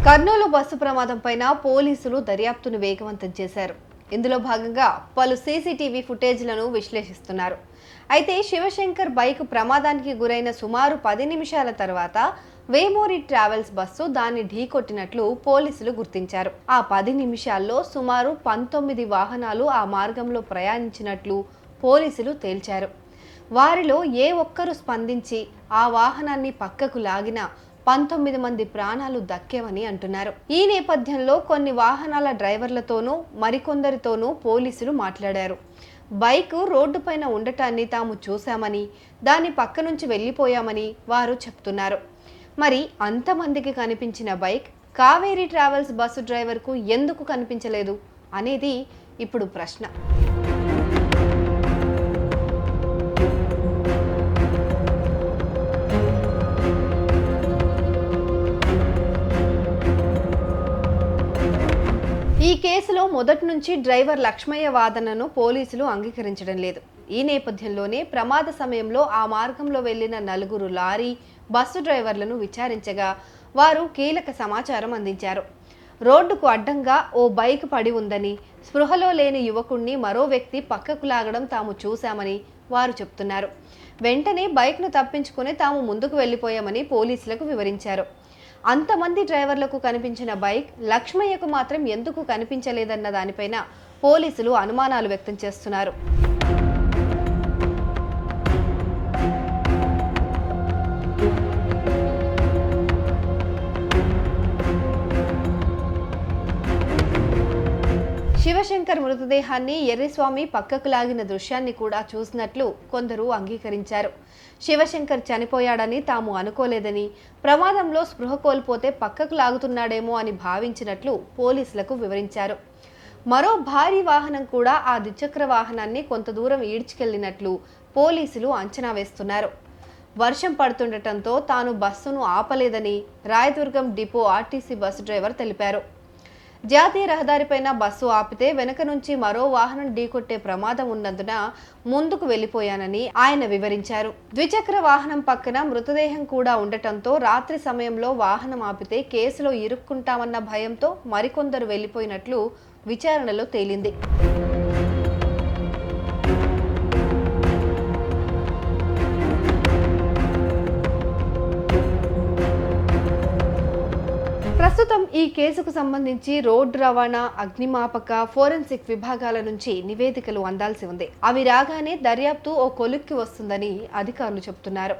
Kurnool bus ప్రమాదం పైన పోలీసులు దర్యాప్తును వేగవంతం చేశారు. ఇందులో భాగంగా పలు సీసీటీవీ ఫుటేజ్లను విశ్లేషిస్తున్నారు. అయితే శివశంకర్ బైక్ ప్రమాదానికి గురైన సుమారు 10 నిమిషాల తర్వాత వేమోరి ట్రావెల్స్ బస్సు దాన్ని ఢీకొట్టినట్లు పోలీసులు గుర్తించారు. ఆ 10 నిమిషాల్లో సుమారు 19 వాహనాలు ఆ మార్గంలో ప్రయాణించినట్లు పోలీసులు తేల్చారు. వారిలో ఏ ఒక్కరు స్పందించి ఆ వాహనాన్ని పక్కకు లాగినా 19 మంది ప్రాణాలు దక్కేవని అంటున్నారు. ఈ నేపథ్యంలో కొన్ని వాహనాల డ్రైవర్లతోనూ మరికొందరితోనూ పోలీసులు మాట్లాడారు. బైక్ రోడ్డుపైన ఉండటాన్ని తాము చూశామని, దాని పక్క నుంచి వెళ్ళిపోయామని వారు చెప్తున్నారు. మరి అంతమందికి కనిపించిన బైక్ కావేరీ ట్రావెల్స్ బస్సు డ్రైవర్కు ఎందుకు కనిపించలేదు అనేది ఇప్పుడు ప్రశ్న. ఈ కేసులో మొదటి నుంచి డ్రైవర్ లక్ష్మయ్య వాదనను పోలీసులు అంగీకరించడం లేదు. ఈ నేపథ్యంలోనే ప్రమాద సమయంలో ఆ మార్గంలో వెళ్లిన 4 లారీ, బస్సు డ్రైవర్లను విచారించగా వారు కీలక సమాచారం అందించారు. రోడ్డుకు అడ్డంగా ఓ బైక్ పడి ఉందని, స్పృహలో లేని యువకుణ్ణి మరో వ్యక్తి పక్కకు లాగడం తాము చూశామని వారు చెప్తున్నారు. వెంటనే బైక్ను తప్పించుకుని తాము ముందుకు వెళ్లిపోయామని పోలీసులకు వివరించారు. అంతమంది డ్రైవర్లకు కనిపించిన బైక్ లక్ష్మయ్యకు మాత్రం ఎందుకు కనిపించలేదన్న దానిపైన పోలీసులు అనుమానాలు వ్యక్తం చేస్తున్నారు. శివశంకర్ మృతదేహాన్ని ఎర్రిస్వామి పక్కకు లాగిన దృశ్యాన్ని కూడా చూసినట్లు కొందరు అంగీకరించారు. శివశంకర్ చనిపోయాడని తాము అనుకోలేదని, ప్రమాదంలో స్పృహ కోల్పోతే పక్కకు లాగుతున్నాడేమో అని భావించినట్లు పోలీసులకు వివరించారు. మరో భారీ వాహనం కూడా ఆ ద్విచక్ర వాహనాన్ని కొంత దూరం ఈడ్చుకెళ్లినట్లు పోలీసులు అంచనా వేస్తున్నారు. వర్షం పడుతుండటంతో తాను బస్సును ఆపలేదని Rayadurgam depot RTC bus driver తెలిపారు. జాతీయ రహదారిపైన బస్సు ఆపితే వెనక నుంచి మరో వాహనం ఢీకొట్టే ప్రమాదం ఉన్నందున ముందుకు వెళ్లిపోయానని ఆయన వివరించారు. ద్విచక్ర వాహనం పక్కన మృతదేహం కూడా ఉండటంతో రాత్రి సమయంలో వాహనం ఆపితే కేసులో ఇరుక్కుంటామన్న భయంతో మరికొందరు వెళ్లిపోయినట్లు విచారణలో తేలింది. ప్రస్తుతం ఈ కేసుకు సంబంధించి రోడ్డు రవాణా, అగ్నిమాపక, ఫోరెన్సిక్ విభాగాల నుంచి నివేదికలు అందాల్సి ఉంది. అవి రాగానే దర్యాప్తు ఓ కొలిక్కి వస్తుందని అధికారులు చెబుతున్నారు.